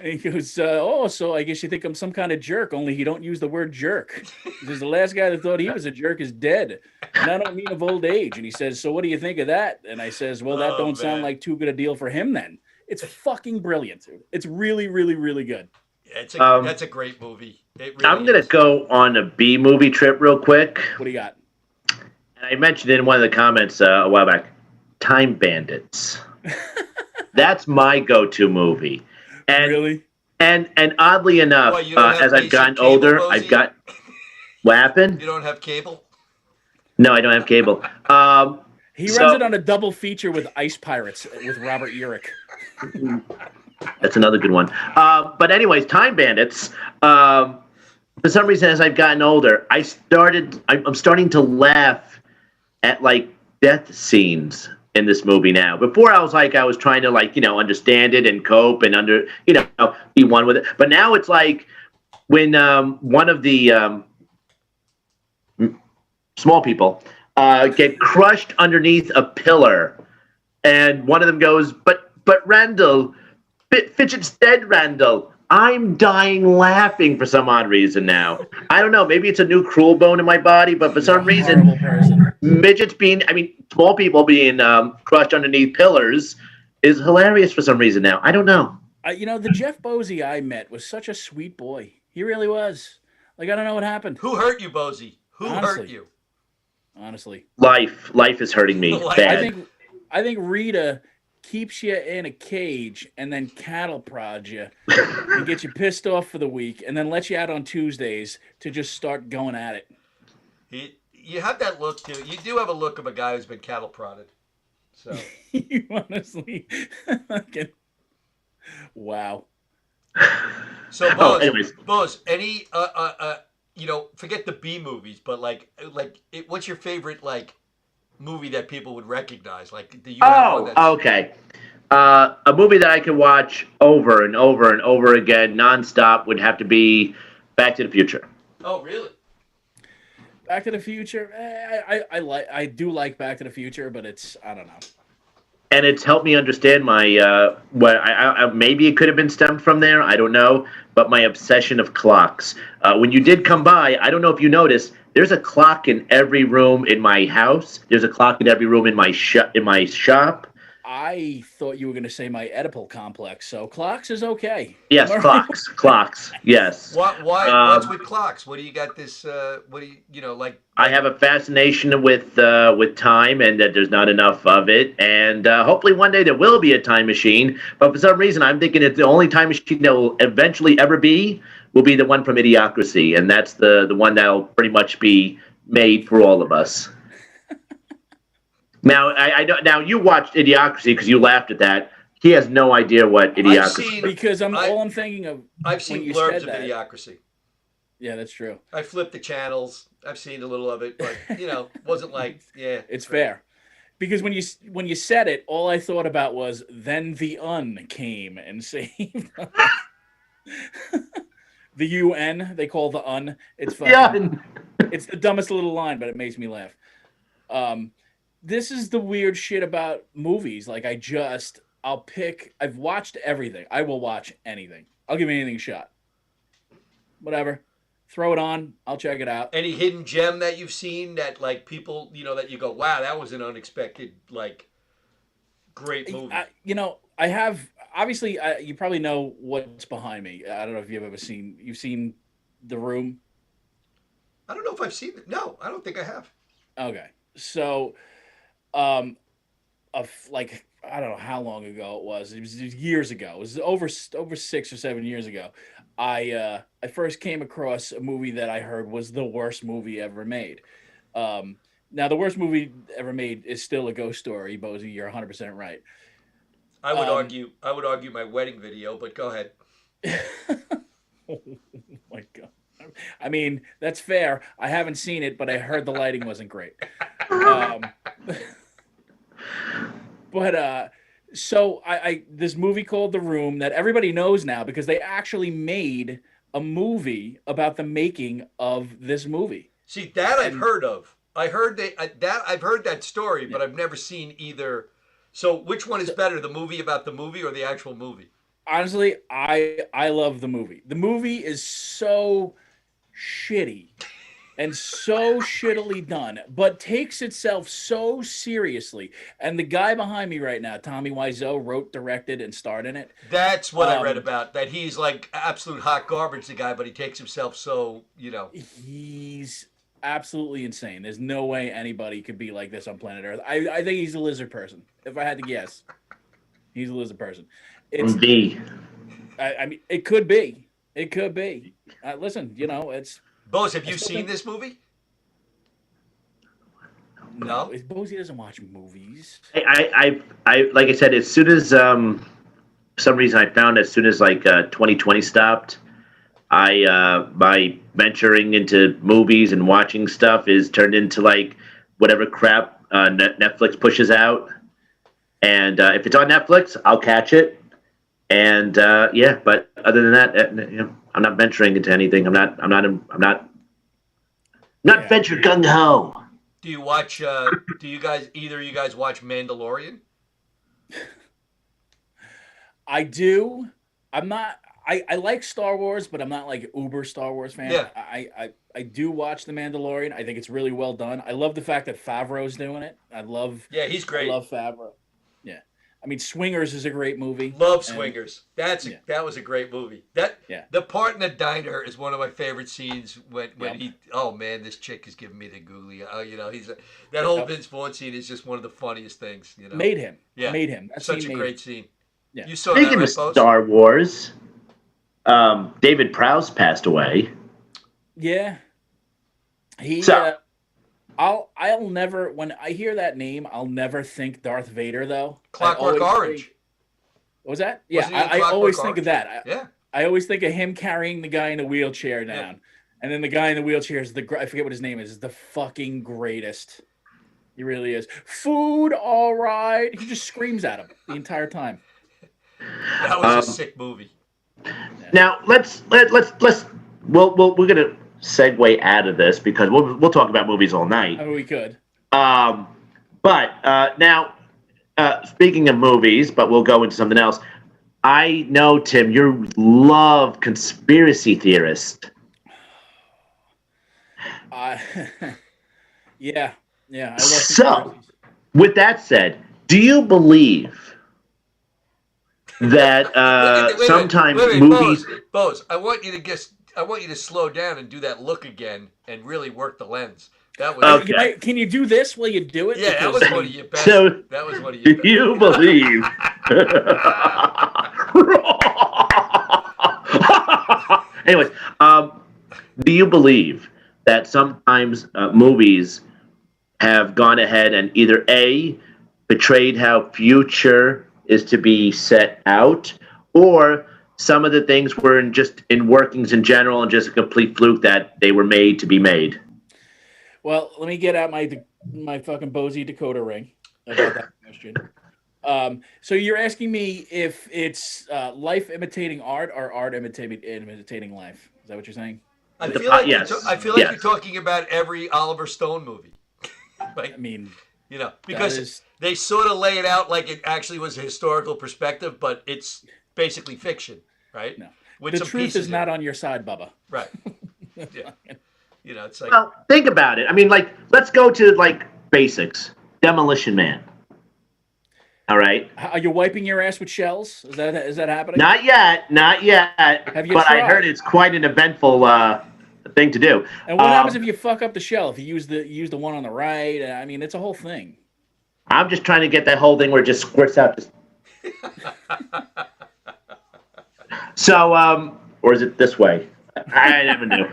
he goes, so I guess you think I'm some kind of jerk, only you don't use the word jerk. Because the last guy that thought he was a jerk is dead. And I don't mean of old age. And he says, so what do you think of that? And I says, well, that don't sound like too good a deal for him then. It's fucking brilliant. It's really, really, really good. Yeah, that's a great movie. It really I'm going to go on a B movie trip real quick. What do you got? And I mentioned in one of the comments a while back, Time Bandits. That's my go-to movie. And, really? And oddly enough, as I've gotten older, I've got... What happened? You don't have cable? No, I don't have cable. He runs it on a double feature with Ice Pirates with Robert Urich. That's another good one. But anyways, Time Bandits. For some reason, as I've gotten older, I'm starting to laugh at like death scenes in this movie now. Before I was trying to understand it and cope and be one with it. But now it's like when one of the small people get crushed underneath a pillar, and one of them goes, but Randall, Fidget's dead, Randall. I'm dying laughing for some odd reason now. I don't know. Maybe it's a new cruel bone in my body, but for some reason, small people being crushed underneath pillars is hilarious for some reason now. I don't know. The Jeff Bosey I met was such a sweet boy. He really was. Like, I don't know what happened. Who hurt you, Bosey? Who hurt you? Honestly. Life is hurting me. Bad. I think Rita keeps you in a cage and then cattle prod you and get you pissed off for the week and then let you out on Tuesdays to just start going at it. You have that look too. You do have a look of a guy who's been cattle prodded. So you honestly, wow. So Bose, any forget the B movies, but what's your favorite like movie that people would recognize? Like, do you have one Oh, that's okay. A movie that I could watch over and over and over again, nonstop, would have to be Back to the Future. Oh, really? Back to the Future. I do like Back to the Future, but I don't know. And it's helped me understand my what maybe it could have been stemmed from there. I don't know, but my obsession of clocks. When you did come by, I don't know if you noticed. There's a clock in every room in my house. There's a clock in every room in my shop. I thought you were going to say my Oedipal complex, so clocks is okay. Yes, Am I clocks. Yes. Why? What's with clocks? What do you got this? What do you like? I have a fascination with time, and that there's not enough of it. And hopefully one day there will be a time machine. But for some reason, I'm thinking the only time machine that will eventually ever be will be the one from Idiocracy, and that's the one that'll pretty much be made for all of us. Now, I don't. Now you watched Idiocracy because you laughed at that. He has no idea what Idiocracy. Because all I'm thinking of. I've seen blurbs of Idiocracy. Yeah, that's true. I flipped the channels. I've seen a little of it, but wasn't like It's fair. Because when you said it, all I thought about was then the UN came and saved us. The UN they call the UN. It's fucking, Yeah. It's the dumbest little line, but it makes me laugh. This is the weird shit about movies. Like I've watched everything. I will watch anything. I'll give anything a shot. Whatever. Throw it on. I'll check it out. Any hidden gem that you've seen that like people, that you go, wow, that was an unexpected, like, great movie. I have, obviously, you probably know what's behind me. I don't know if you've seen The Room. I don't know if I've seen it. No, I don't think I have. Okay. So, I don't know how long ago it was. It was years ago. It was over 6 or 7 years ago. I first came across a movie that I heard was the worst movie ever made. Now, the worst movie ever made is still A Ghost Story, Bozy. You're 100% right. I would argue my wedding video, but go ahead. Oh my God. I mean, that's fair. I haven't seen it, but I heard the lighting wasn't great. So this movie called The Room that everybody knows now because they actually made a movie about the making of this movie. See, that I've heard of. I've heard that story, but I've never seen either. So which one is better, the movie about the movie or the actual movie? Honestly, I love the movie. The movie is so shitty and so shittily done, but takes itself so seriously. And the guy behind me right now, Tommy Wiseau, wrote, directed, and starred in it. That's what I read about. That he's like absolute hot garbage, the guy, but he takes himself so, He's absolutely insane. There's no way anybody could be like this on planet Earth. I think he's a lizard person. If I had to guess, he's a lizard person. It's D. I mean, it could be. It could be. Listen, it's. Bose, have you seen this movie? No. Bozy doesn't watch movies. I like I said, as soon as for some reason I found as soon as 2020 stopped, my venturing into movies and watching stuff is turned into like whatever crap Netflix pushes out, and if it's on Netflix, I'll catch it. And but other than that, I'm not venturing into anything. I'm not venture gung ho. Do you watch? Do either of you guys watch Mandalorian? I do. I'm not. I like Star Wars, but I'm not like uber Star Wars fan. Yeah. I do watch The Mandalorian. I think it's really well done. I love the fact that Favreau's doing it. Yeah, he's great. I love Favreau. Yeah. I mean, Swingers is a great movie. Love Swingers. That was a great movie. Yeah. The part in the diner is one of my favorite scenes when he. Oh man, this chick is giving me the googly. That whole Vince Vaughn scene is just one of the funniest things. Made him. Yeah. Made him. That Such a great him. scene. Yeah. You saw Speaking that, of right, Bose? Star Wars, David Prowse passed away. Yeah. I'll never, when I hear that name, I'll never think Darth Vader though. Clockwork Orange. What was that? Wasn't he Yeah, in I Clockwork always think Orange? of that. Yeah. I always think of him carrying the guy in the wheelchair down. And then the guy in the wheelchair is I forget what his name is the fucking greatest. He really is. Food, all right. He just screams at him the entire time. That was a sick movie. Now we're gonna segue out of this because we'll talk about movies all night. I mean, we could. But now, speaking of movies, but we'll go into something else. I know, Tim, you love conspiracy theorists. Yeah. I love So, with that said, do you believe that sometimes movies? Bose, I want you to slow down and do that look again and really work the lens. That was Okay. Can you do this while you do it? Yeah, that was one of your best. So, that was one of your best. Do you believe? Anyways, do you believe that sometimes movies have gone ahead and either A, betrayed how future is to be set out, or some of the things were just in workings in general and just a complete fluke that they were made to be made? Well, let me get out my fucking Bosey decoder ring about that question. So you're asking me if it's life imitating art or art imitating life. Is that what you're saying? I feel like yes. you're talking about every Oliver Stone movie. Like, I mean, because they sort of lay it out like it actually was a historical perspective, but it's basically fiction, right? No. With the some truth pieces is not on your side, Bubba. Right. Yeah. It's like. Well, think about it. I mean, let's go to basics. Demolition Man. All right. Are you wiping your ass with shells? Is that happening? Not yet. Have you But tried? I heard it's quite an eventful thing to do. And what happens if you fuck up the shell? If you use the one on the right? I mean, it's a whole thing. I'm just trying to get that whole thing where it just squirts out. So, or is it this way? I never knew.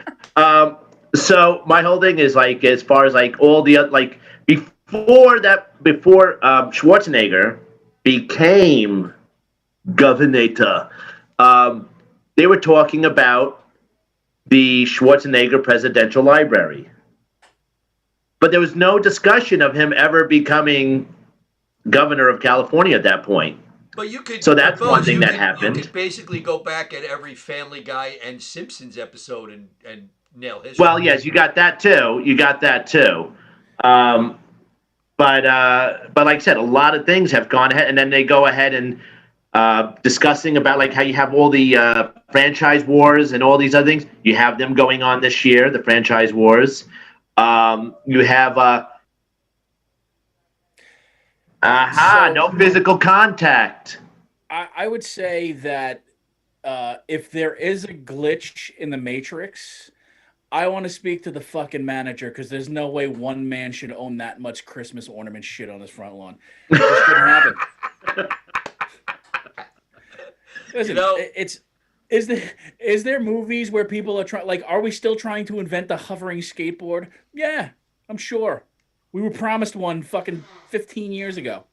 So my whole thing is as far as all the before Schwarzenegger became governor, they were talking about the Schwarzenegger Presidential Library. But there was no discussion of him ever becoming governor of California at that point. But you could. So that's one thing that happened. You could basically go back at every Family Guy and Simpsons episode and nail history. Well, yes, you got that too. But like I said, a lot of things have gone ahead, and then they go ahead and discussing about how you have all the franchise wars and all these other things. You have them going on this year, the franchise wars. You have no physical contact. I would say that if there is a glitch in the Matrix, I want to speak to the fucking manager because there's no way one man should own that much Christmas ornament shit on his front lawn. It just couldn't happen. Listen, is there movies where people are trying? Are we still trying to invent the hovering skateboard? Yeah, I'm sure. We were promised one fucking 15 years ago.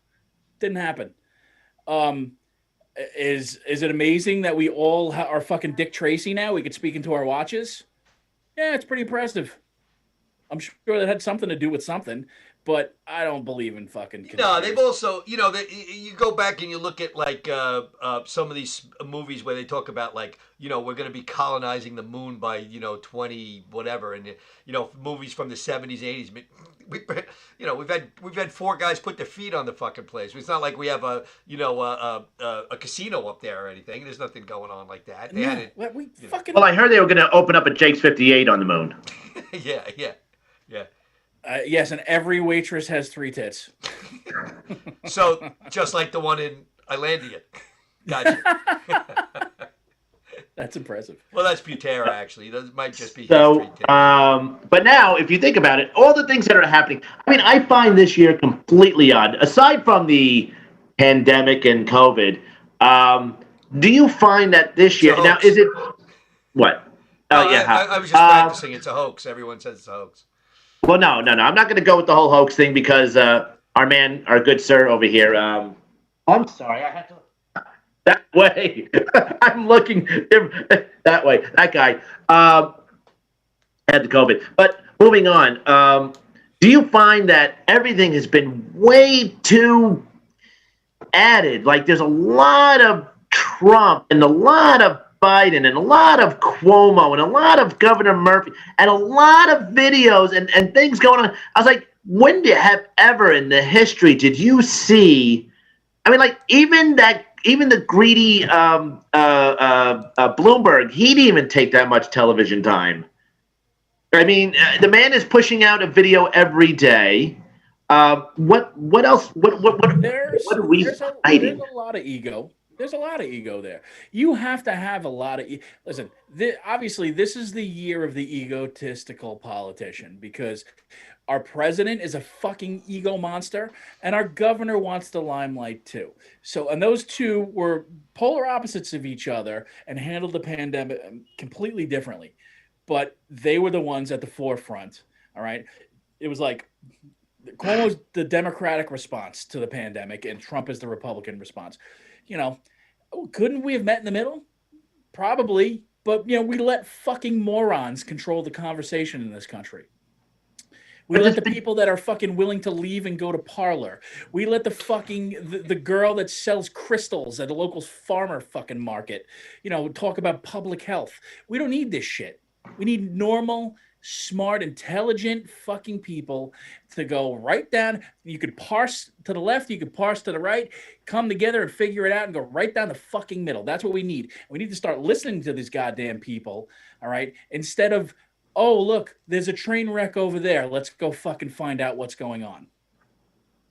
Didn't happen. Is it amazing that we all are fucking Dick Tracy now? We could speak into our watches. Yeah, it's pretty impressive. I'm sure that had something to do with something, but I don't believe in fucking. No, they've also, you go back and you look at some of these movies where they talk about we're going to be colonizing the moon by 20 whatever, and movies from the 70s, 80s. We've had four guys put their feet on the fucking place. It's not like we have a casino up there or anything. There's nothing going on like that. They had it. Well, I heard they were going to open up a Jake's 58 on the moon. Yeah. Yes, and every waitress has 3 tits. So, just like the one in Islandia. Gotcha. That's impressive. Well, that's Butera, actually. That might just be so. But now, if you think about it, all the things that are happening. I mean, I find this year completely odd. Aside from the pandemic and COVID, do you find that this year now is it what? Oh yeah, I was just practicing. It's a hoax. Everyone says it's a hoax. Well, no. I'm not going to go with the whole hoax thing because our good sir over here. I'm sorry, I had to. That way. I'm looking that way. That guy. Had the COVID. But moving on, do you find that everything has been way too added? Like there's a lot of Trump and a lot of Biden and a lot of Cuomo and a lot of Governor Murphy and a lot of videos and things going on. I was like, when have ever in the history did you see? I mean, like even the greedy Bloomberg, he didn't even take that much television time. I mean, the man is pushing out a video every day. What else? What are we fighting? There's a lot of ego. There's a lot of ego there. You have to have a lot of listen. Obviously, this is the year of the egotistical politician because our president is a fucking ego monster, and our governor wants the limelight too. So, and those two were polar opposites of each other and handled the pandemic completely differently. But they were the ones at the forefront. All right, it was like Cuomo's the Democratic response to the pandemic, and Trump is the Republican response. You know, couldn't we have met in the middle? Probably, but you know, we let fucking morons control the conversation in this country. We let the people that are fucking willing to leave and go to Parler. We let the fucking the girl that sells crystals at a local farmer fucking market, you know, talk about public health. We don't need this shit. We need normal, smart, intelligent fucking people to go right down. You could parse to the left, you could parse to the right, come together and figure it out and go right down the fucking middle. That's what we need. We need to start listening to these goddamn people, all right? Instead of, oh, look, there's a train wreck over there. Let's go fucking find out what's going on.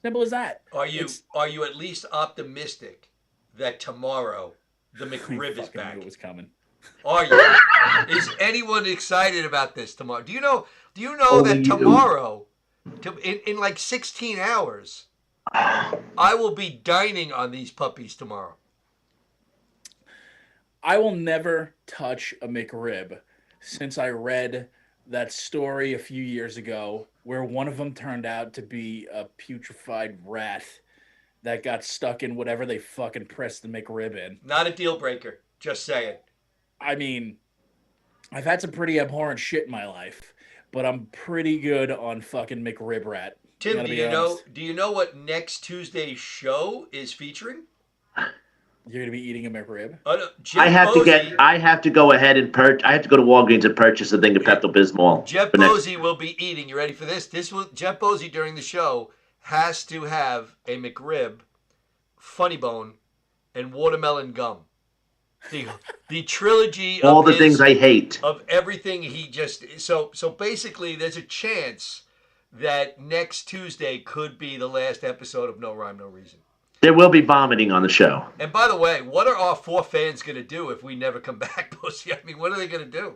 Simple as that. Are you at least optimistic that tomorrow the McRib is back? Knew it was coming. Are you? Is anyone excited about this tomorrow? Do you know that tomorrow, in like 16 hours, I will be dining on these puppies tomorrow? I will never touch a McRib since I read that story a few years ago where one of them turned out to be a putrefied rat that got stuck in whatever they fucking pressed the McRib in. Not a deal breaker. Just saying. I mean, I've had some pretty abhorrent shit in my life, but I'm pretty good on fucking McRib rat. Tim, do you know what next Tuesday's show is featuring? You're gonna be eating a McRib? Oh, no, I have to go ahead and I have to go to Walgreens and purchase a thing of Pepto-Bismol. Jeff Bosey will be eating. You ready for this? Jeff Bosey during the show has to have a McRib, funny bone, and watermelon gum. The trilogy of all the things I hate. Of everything he just so basically there's a chance that next Tuesday could be the last episode of No Rhyme No Reason. There will be vomiting on the show. And by the way, what are our 4 fans going to do if we never come back, Pussy? I mean, what are they going to do?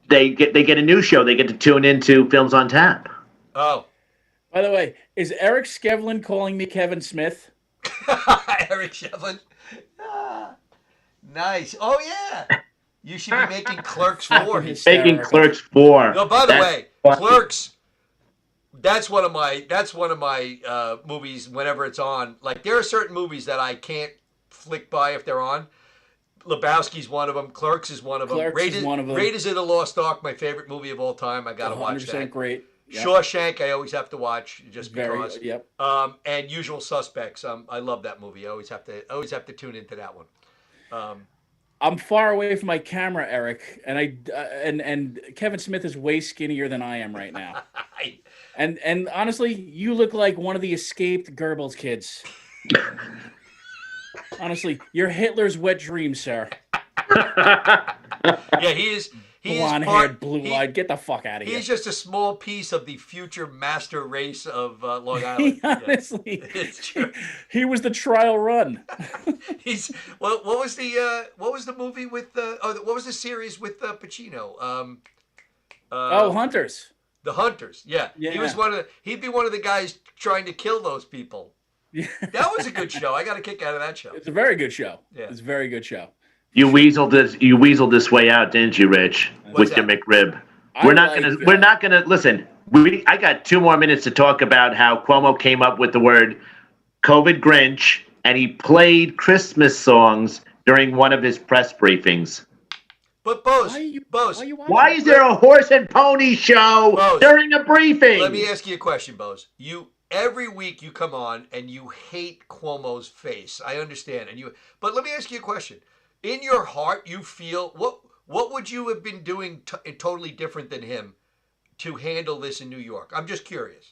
They get a new show. They get to tune into Films on Tap. Oh. By the way, is Eric Skevlin calling me Kevin Smith? Eric Shevlin. Nice. Oh, yeah. You should be making Clerks 4. Making Clerks 4. No, by the way, Clerks, that's one of my movies whenever it's on. Like, there are certain movies that I can't flick by if they're on. Lebowski's one of them. Clerks is one of them. Raiders of the Lost Ark, my favorite movie of all time. I got to watch that. 100% great. Yep. Shawshank, I always have to watch just because. Yep. And Usual Suspects. I love that movie. I always have to tune into that one. I'm far away from my camera, Eric, and Kevin Smith is way skinnier than I am right now. and honestly, you look like one of the escaped Goebbels kids. Honestly, you're Hitler's wet dream, sir. Yeah, he is. Blonde-haired, blue-eyed. Get the fuck out of here. He's just a small piece of the future master race of Long Island. Honestly, it's true. He was the trial run. What was the movie with what was the series with Pacino? Hunters. The Hunters. Yeah. He'd be one of the guys trying to kill those people. Yeah. That was a good show. I got a kick out of that show. It's a very good show. Yeah. It's a very good show. You weaseled this way out, didn't you, Rich? With your McRib. We're not gonna listen. I got 2 more minutes to talk about how Cuomo came up with the word COVID Grinch, and he played Christmas songs during one of his press briefings. But Bose, Why are you watching? Why is there a horse and pony show Bose, during a briefing? let me ask you a question, Bose. Every week you come on and you hate Cuomo's face. I understand, but let me ask you a question. In your heart, you feel what would you have been doing totally different than him to handle this in New York? I'm just curious.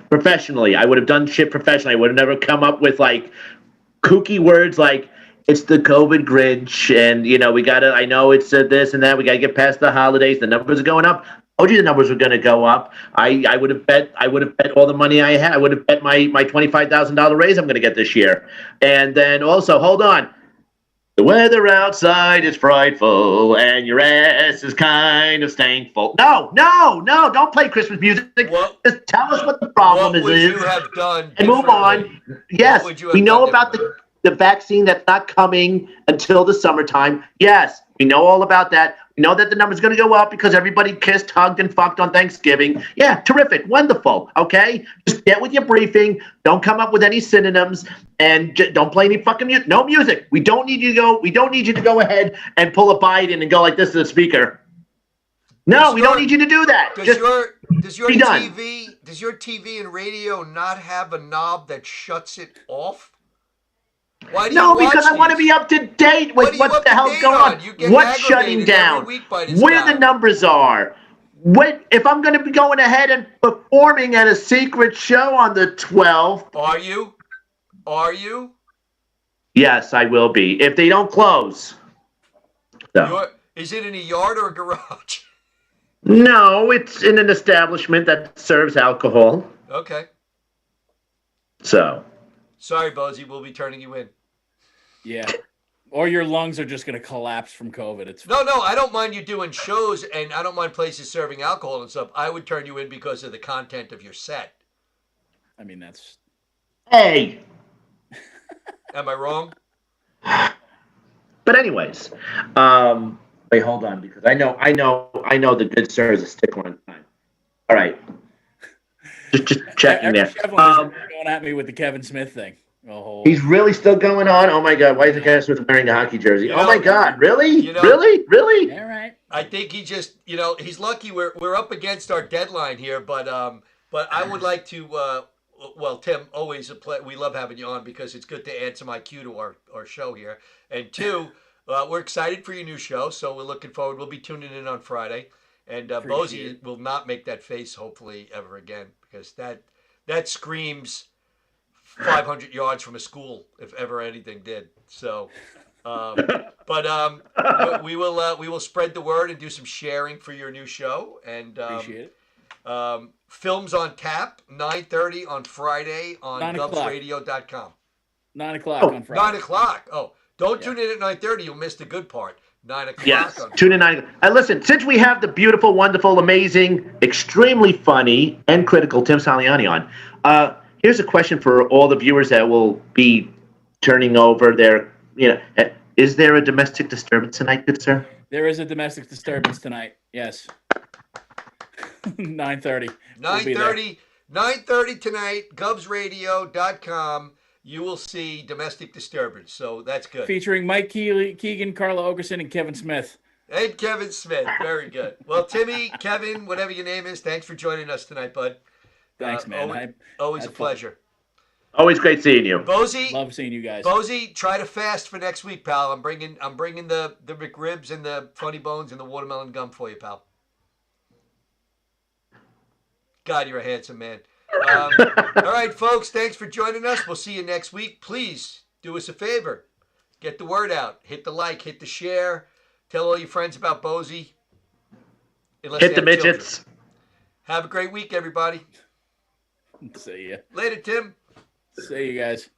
Professionally, I would have done shit professionally. I would have never come up with like kooky words like it's the COVID Grinch, and we gotta. I know it's this and that. We gotta get past the holidays. The numbers are going up. I told you the numbers were going to go up. I would have bet. I would have bet all the money I had. I would have bet my $25,000 raise I'm going to get this year. And then also, hold on. The weather outside is frightful, and your ass is kind of stankful. No, don't play Christmas music. Just tell us what the problem is. What would you have done and move on. Yes, we know about the vaccine that's not coming until the summertime. Yes, we know all about that. We know that the number's going to go up because everybody kissed, hugged, and fucked on Thanksgiving. Yeah, terrific, wonderful. Okay, just get with your briefing. Don't come up with any synonyms, and don't play any fucking music. No music. We don't need you to go. We don't need you to go ahead and pull a Biden and go like this to the speaker. No, we don't need you to do that. Does your TV and radio not have a knob that shuts it off? Why do you watch because I want to be up to date with what the hell's going on. What's shutting down? Where the numbers are. If I'm going to be going ahead and performing at a secret show on the 12th. Are you? Yes, I will be. If they don't close. So. Is it in a yard or a garage? No, it's in an establishment that serves alcohol. Okay. So. Sorry, Bozy, we'll be turning you in. Yeah. Or your lungs are just going to collapse from COVID. It's No, I don't mind you doing shows, and I don't mind places serving alcohol and stuff. I would turn you in because of the content of your set. I mean, that's... Hey! Am I wrong? But anyways, wait, hold on, because I know the good sir is a stickler on time. All right. Just checking there. Going at me with the Kevin Smith thing. Oh. He's really still going on? Oh, my God. Why is the Kevin Smith wearing a hockey jersey? Oh, my God. Really? Really? All right. I think he just, he's lucky we're up against our deadline here, but I would like to, Tim, always we love having you on because it's good to add some IQ to our show here. And two, we're excited for your new show, so we're looking forward. We'll be tuning in on Friday. And Bozy will not make that face, hopefully, ever again, because that screams 500 yards from a school, if ever anything did. So, we will spread the word and do some sharing for your new show. And appreciate it. Films on tap, 9:30 on Friday on GubsRadio.com. 9 o'clock on Friday. 9 o'clock. Oh, don't tune in at 9:30. You'll miss the good part. 9 o'clock. Yes, tune in 9. Listen, since we have the beautiful, wonderful, amazing, extremely funny, and critical Tim Saliani on, here's a question for all the viewers that will be turning over their, is there a domestic disturbance tonight, good sir? There is a domestic disturbance tonight, yes. 9:30. 9:30 tonight, GubsRadio.com. You will see domestic disturbance, so that's good. Featuring Mike Keegan, Carla Ogerson, and Kevin Smith. And Kevin Smith, very good. Well, Timmy, Kevin, whatever your name is, thanks for joining us tonight, bud. Thanks, man. Always a pleasure. Always great seeing you. Bozy, love seeing you guys. Bozy, try to fast for next week, pal. I'm bringing the McRibs and the funny bones and the watermelon gum for you, pal. God, you're a handsome man. All right, folks, thanks for joining us. We'll see you next week. Please do us a favor. Get the word out. Hit the like, hit the share. Tell all your friends about Bozy. Hit the midgets. Children. Have a great week, everybody. See ya. Later, Tim. See you guys.